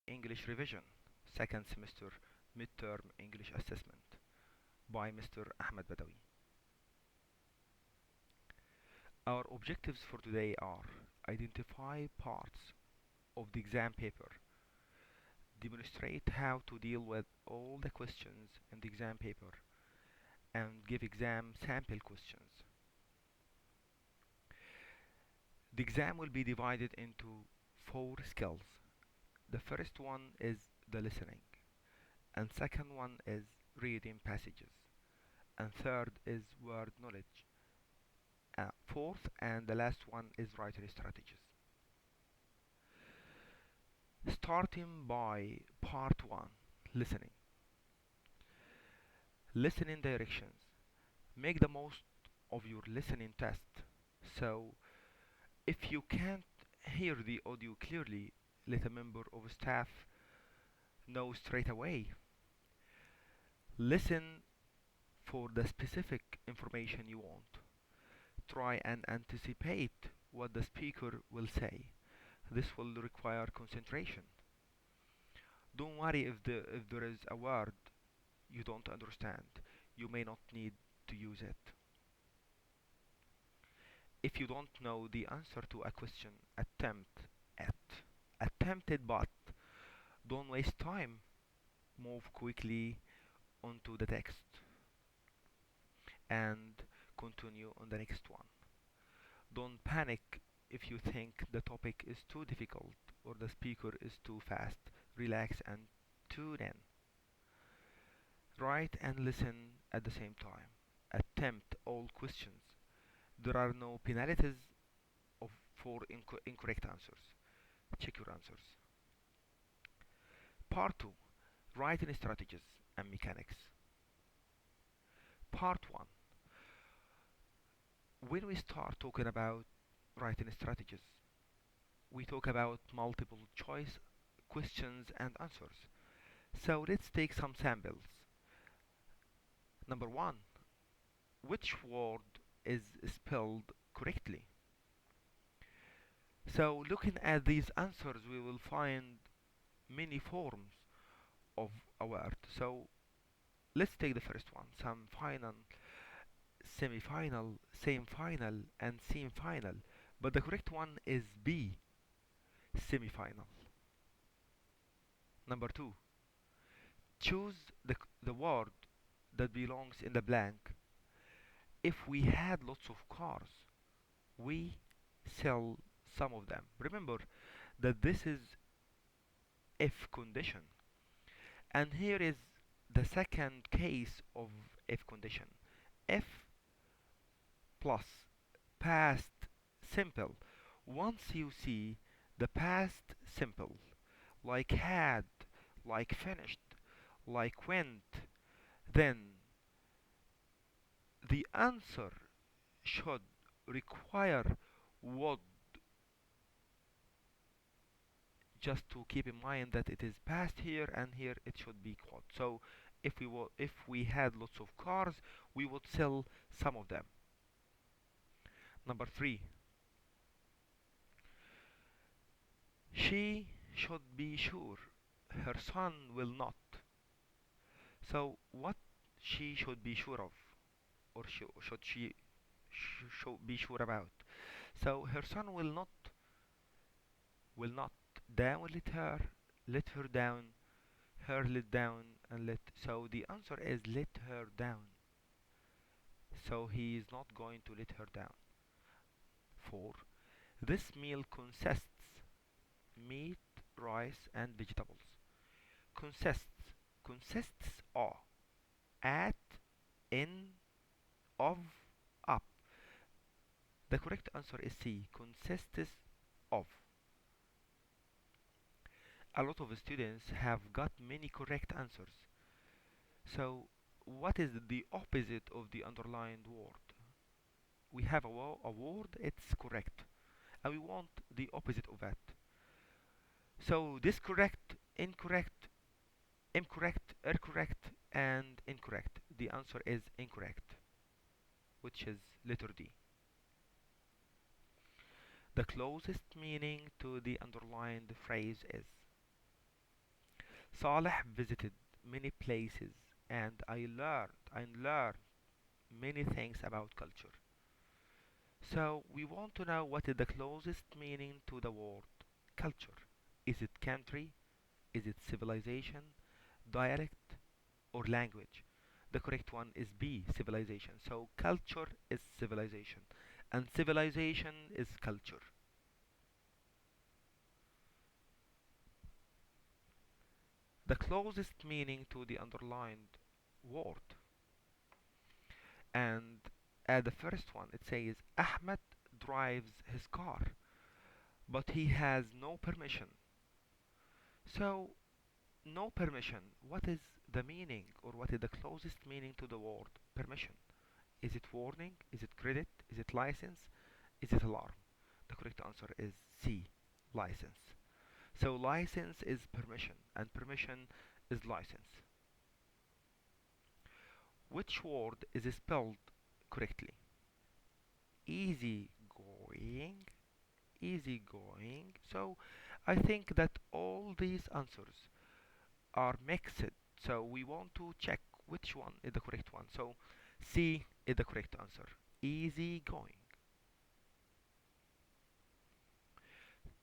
English Revision, second semester midterm English assessment by Mr. Ahmed Badawi. Our objectives for today are identify parts of the exam paper, demonstrate how to deal with all the questions in the exam paper, and give exam sample questions. The exam will be divided into four skills. The first one is the listening, and second one is reading passages, and third is word knowledge. Fourth and the last one is writing strategies. Starting by part 1, listening. Listening directions. Make the most of your listening test. So, if you can't hear the audio clearly, let a member of staff know straight away. Listen for the specific information you want. Try and anticipate what the speaker will say. This will require concentration. Don't worry if there is a word you don't understand. You may not need to use it. If you don't know the answer to a question, attempt it. Attempt it, but don't waste time. Move quickly onto the text and continue on the next one. Don't panic if you think the topic is too difficult or the speaker is too fast. Relax and tune in. Write and listen at the same time. Attempt all questions. There are no penalties for incorrect answers. Check your answers. Part 2, Writing Strategies and Mechanics. Part 1, when we start talking about writing strategies, we talk about multiple choice questions and answers. So let's take some samples. Number 1, which word is spelled correctly? So looking at these answers, we will find many forms of a word. So let's take the first one, some final, semi-final, semi-final, and semi-final. But the correct one is B, semi-final. Number 2, choose the word that belongs in the blank. If we had lots of cars, we sell some of them. Remember that this is if condition. And here is the second case of if condition. If plus past simple. Once you see the past simple, like had, like finished, like went, then the answer should require would, just to keep in mind that it is past here and here it should be quad. So if we had lots of cars, we would sell some of them. Number 3, she should be sure her son will not. So what she should be sure of, or should she should be sure about? So her son will not down let her down, her let down, and let. So the answer is let her down. So he is not going to let her down. 4, this meal consists meat, rice, and vegetables. Consists, consists of, at, in, of, up. The correct answer is C, consists of. A lot of students have got many correct answers. So what is the opposite of the underlined word? We have a word, it's correct, and we want the opposite of that. So this correct, incorrect, incorrect, incorrect, and incorrect. The answer is incorrect, which is letter D. The closest meaning to the underlined phrase is. Saleh visited many places and I learned many things about culture. So we want to know what is the closest meaning to the word culture. Is it country? Is it civilization, dialect, or language? The correct one is B, civilization. So culture is civilization, and civilization is culture. The closest meaning to the underlined word. And at the first one, it says Ahmed drives his car, but he has no permission. So, no permission. What is the meaning, or what is the closest meaning to the word permission? Is it warning? Is it credit? Is it license? Is it alarm? The correct answer is C, license. So license is permission, and permission is license. Which word is spelled correctly? Easy going, easy going. So I think that all these answers are mixed. So we want to check which one is the correct one. So C is the correct answer. Easy going.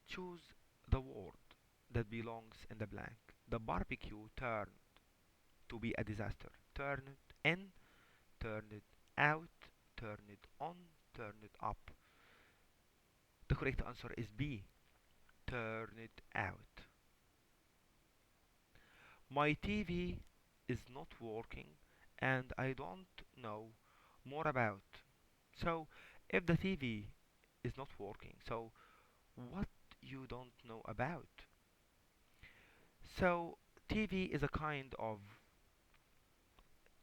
Choose the word that belongs in the blank. The barbecue turned to be a disaster. Turn it in, turn it out, turn it on, turn it up. The correct answer is B. Turn it out. My TV is not working and I don't know more about. So, if the TV is not working, so what you don't know about? So, TV is a kind of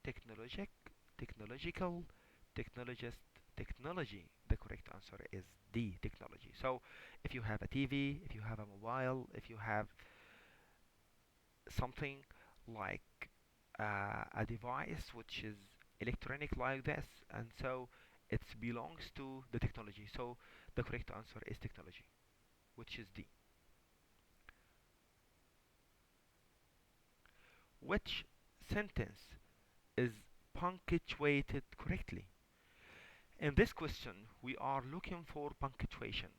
technologic, technological, technologist, technology. The correct answer is D, technology. So, if you have a TV, if you have a mobile, if you have something like a device which is electronic like this, and so it belongs to the technology. So, the correct answer is technology, which is D. Which sentence is punctuated correctly? In this question, we are looking for punctuation.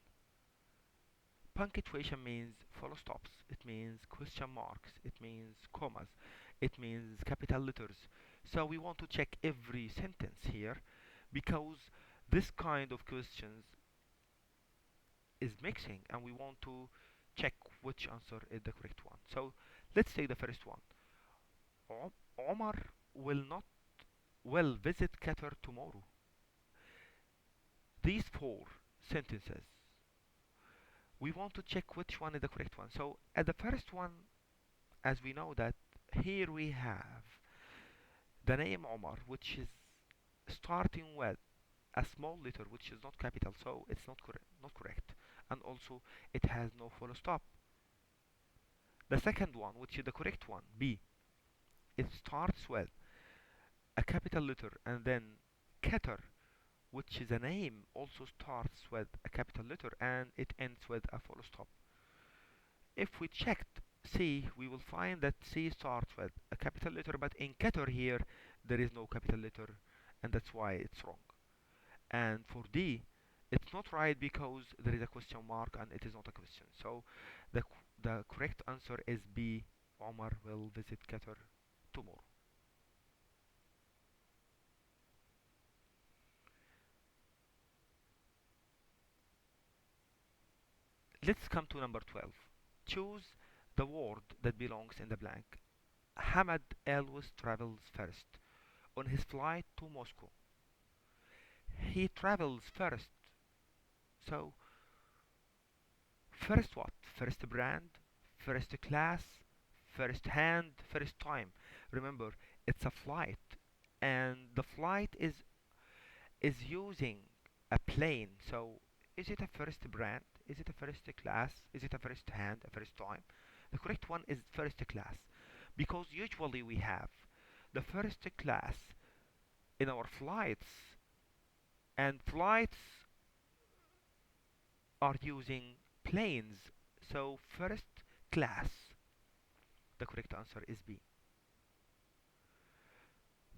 Punctuation means full stops, it means question marks, it means commas, it means capital letters. So we want to check every sentence here because this kind of questions is mixing and we want to check which answer is the correct one. So let's take the first one. Omar will visit Qatar tomorrow. These four sentences, we want to check which one is the correct one. So at the first one, as we know that here we have the name Omar, which is starting with a small letter, which is not capital, so it's not correct, and also it has no full stop. The second one, which is the correct one, B, it starts with a capital letter, and then Qatar, which is a name, also starts with a capital letter and it ends with a full stop. If we checked C, we will find that C starts with a capital letter, but in Qatar here, there is no capital letter, and that's why it's wrong. And for D, it's not right because there is a question mark and it is not a question. So the correct answer is B. Omar will visit Qatar tomorrow. Let's come to number 12. Choose the word that belongs in the blank. Hamad always travels first. On his flight to Moscow, he travels first. So, first what? First brand, first class, first hand, first time. Remember, it's a flight, and the flight is using a plane. So, is it a first brand? Is it a first class? Is it a first hand, a first time? The correct one is first class, because usually we have the first class in our flights, and flights are using planes. So, first class. The correct answer is B.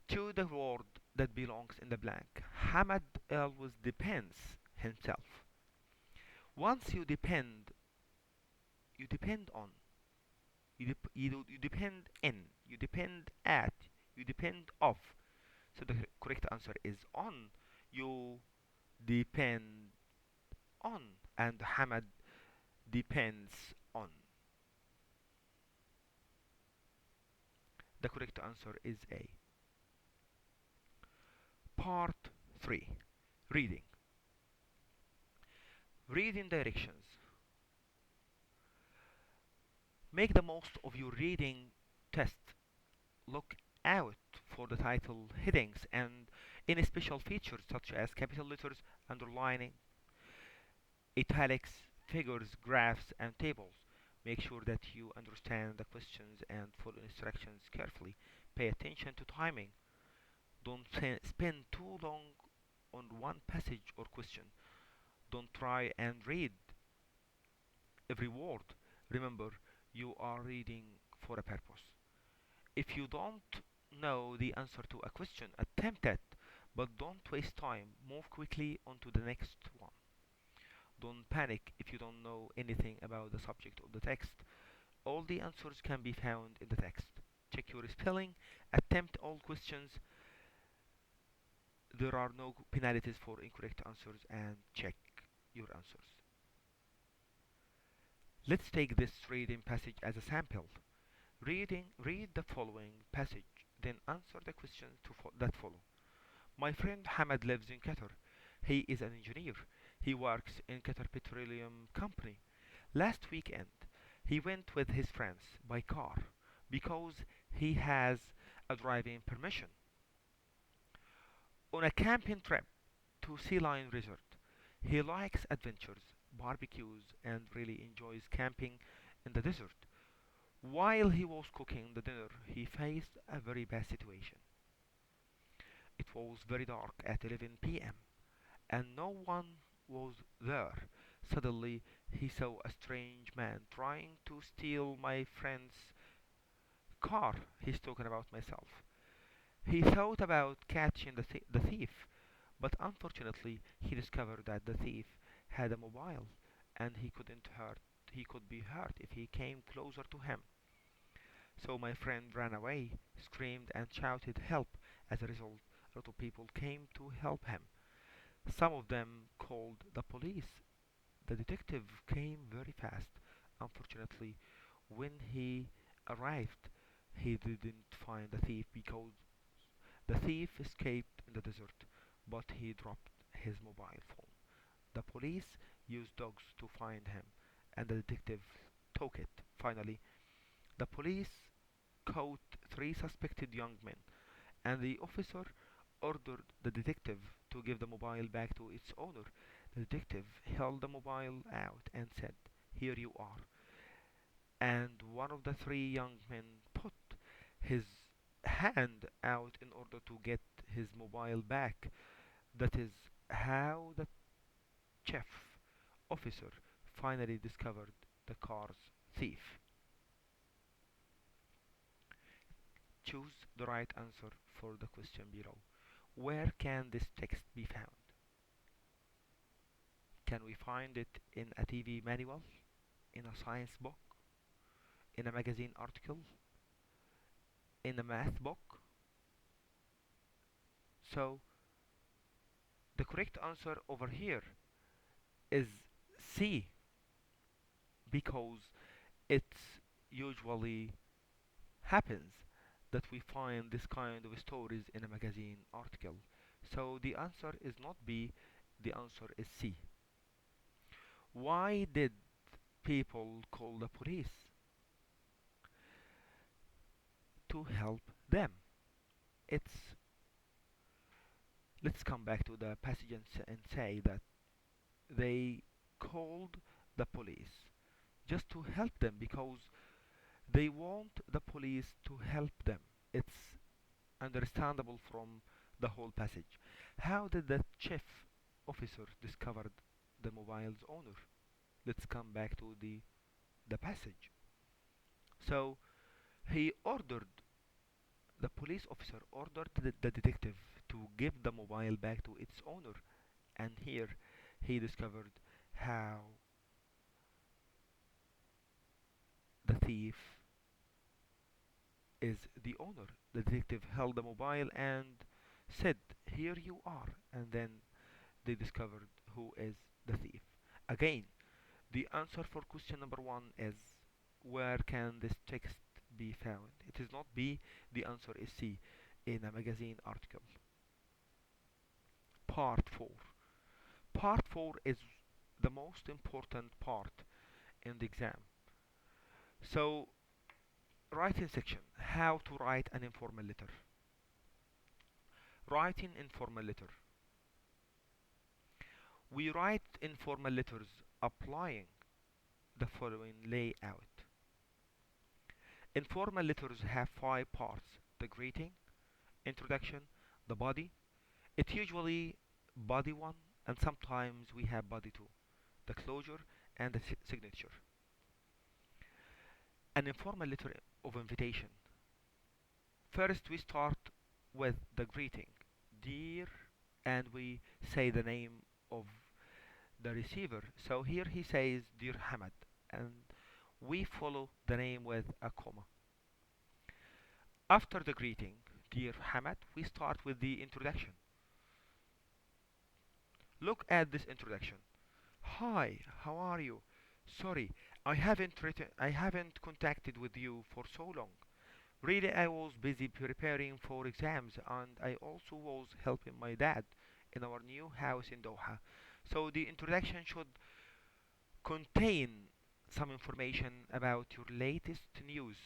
Choose the word that belongs in the blank. Hamad always depends himself. Once you depend on, you depend in, you depend at, you depend of. So the correct answer is on. You depend on, and Hamad depends on. The correct answer is A. Part 3. Reading. Reading directions. Make the most of your reading test. Look out for the title headings and any special features such as capital letters, underlining, italics, figures, graphs, and tables. Make sure that you understand the questions and follow instructions carefully. Pay attention to timing. Don't spend too long on one passage or question. Don't try and read every word. Remember, you are reading for a purpose. If you don't know the answer to a question, attempt it, but don't waste time. Move quickly on to the next one. Don't panic if you don't know anything about the subject of the text. All the answers can be found in the text. Check your spelling, attempt all questions. There are no penalties for incorrect answers, and check your answers. Let's take this reading passage as a sample. Read the following passage, then answer the questions that follow. My friend Hamad lives in Qatar. He is an engineer. He works in Qatar Petroleum Company. Last weekend, he went with his friends by car because he has a driving permission on a camping trip to Sea Lion Resort. He likes adventures, barbecues, and really enjoys camping in the desert. While he was cooking the dinner, he faced a very bad situation. It was very dark at 11 p.m., and no one was there. Suddenly, he saw a strange man trying to steal my friend's car. He's talking about myself. He thought about catching the thief, but unfortunately, he discovered that the thief had a mobile, and he could be hurt if he came closer to him. So my friend ran away, screamed, and shouted help. As a result, a lot of people came to help him. Some of them called the police. The detective came very fast. Unfortunately, when he arrived, he didn't find the thief because the thief escaped in the desert, but he dropped his mobile phone. The police used dogs to find him, and the detective took it. Finally, the police caught three suspected young men, and the officer ordered the detective to give the mobile back to its owner. The detective held the mobile out and said, "Here you are." And one of the three young men put his hand out in order to get his mobile back. That is how the chief officer finally discovered the car's thief. Choose the right answer for the question below. Where can this text be found? Can we find it in a TV manual, in a science book, in a magazine article, in a math book? So the correct answer over here is C, because it's usually happens that we find this kind of stories in a magazine article. So the answer is not B, the answer is C. Why did people call the police? To help them. It's Let's come back to the passage and say that they called the police just to help them because they want the police to help them. It's understandable from the whole passage. How did the chief officer discover the mobile's owner? Let's come back to the passage. So He ordered, the police officer ordered the detective to give the mobile back to its owner, and here he discovered how the thief is the owner. The detective held the mobile and said, "Here you are," and then they discovered who is the thief. Again, the answer for question number one is, where can this text be found? It is not B, the answer is C, in a magazine article. Part 4. Part 4 is the most important part in the exam. So, writing section. How to write an informal letter. Writing informal letter. We write informal letters applying the following layout. Informal letters have five parts: the greeting, introduction, the body. It usually body 1, and sometimes we have body 2, the closure and the signature. An informal letter of invitation. First, we start with the greeting, dear, and we say the name of the receiver. So here he says, Dear Hamad, and we follow the name with a comma. After the greeting, Dear Hamad, we start with the introduction. Look at this introduction. Hi, how are you? Sorry, I haven't contacted with you for so long. Really, I was busy preparing for exams, and I also was helping my dad in our new house in Doha. So the introduction should contain some information about your latest news.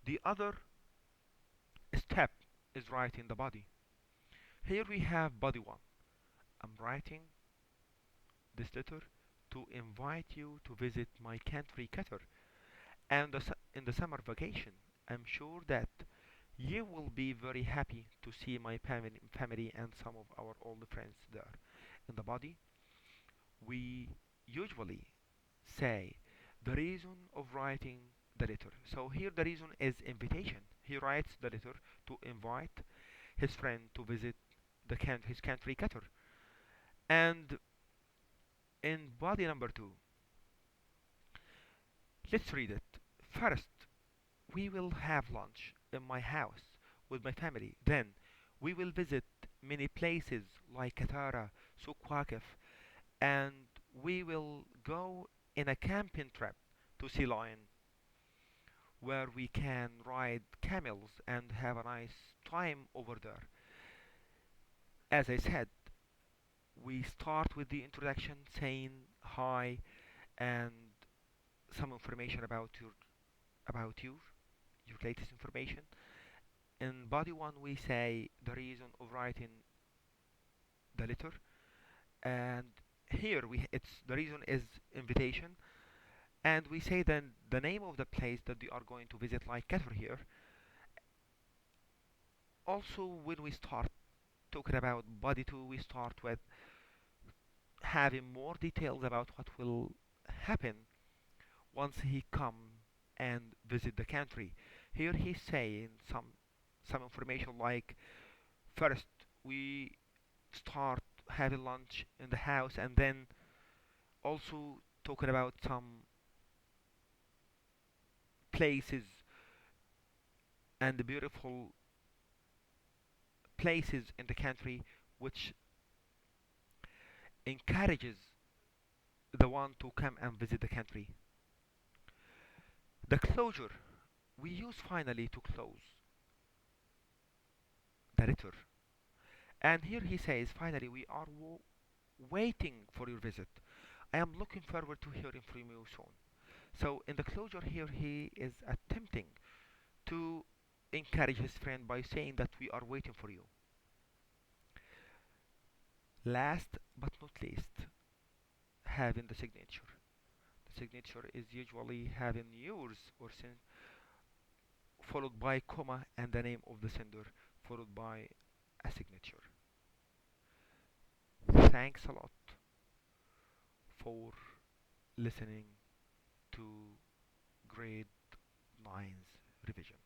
The other step is writing the body. Here we have body 1. I'm writing this letter to invite you to visit my country, Qatar, and in the summer vacation. I'm sure that you will be very happy to see my family and some of our old friends there. In the body, we usually say the reason of writing the letter. So here the reason is invitation. He writes the letter to invite his friend to visit his country, Qatar. And in body number 2, let's read it. First, we will have lunch in my house with my family. Then we will visit many places like Katara, Souq Waqif, and we will go in a camping trip to Sea Lion where we can ride camels and have a nice time over there. As I said, we start with the introduction saying hi and some information about your latest information. In body 1 we say the reason of writing the letter, and here we it's the reason is invitation, and we say then the name of the place that we are going to visit, like Qatar here. Also, when we start talking about body 2, we start with having more details about what will happen once he come and visit the country. Here he's saying some information like, first we start having lunch in the house, and then also talking about some places and the beautiful places in the country which encourages the one to come and visit the country. The closure we use finally to close the letter. And here he says, finally, we are waiting for your visit. I am looking forward to hearing from you soon. So in the closure here, he is attempting to encourage his friend by saying that we are waiting for you. Last but not least, having the signature. The signature is usually having yours or followed by comma and the name of the sender followed by a signature. Thanks a lot for listening to grade 9's revision.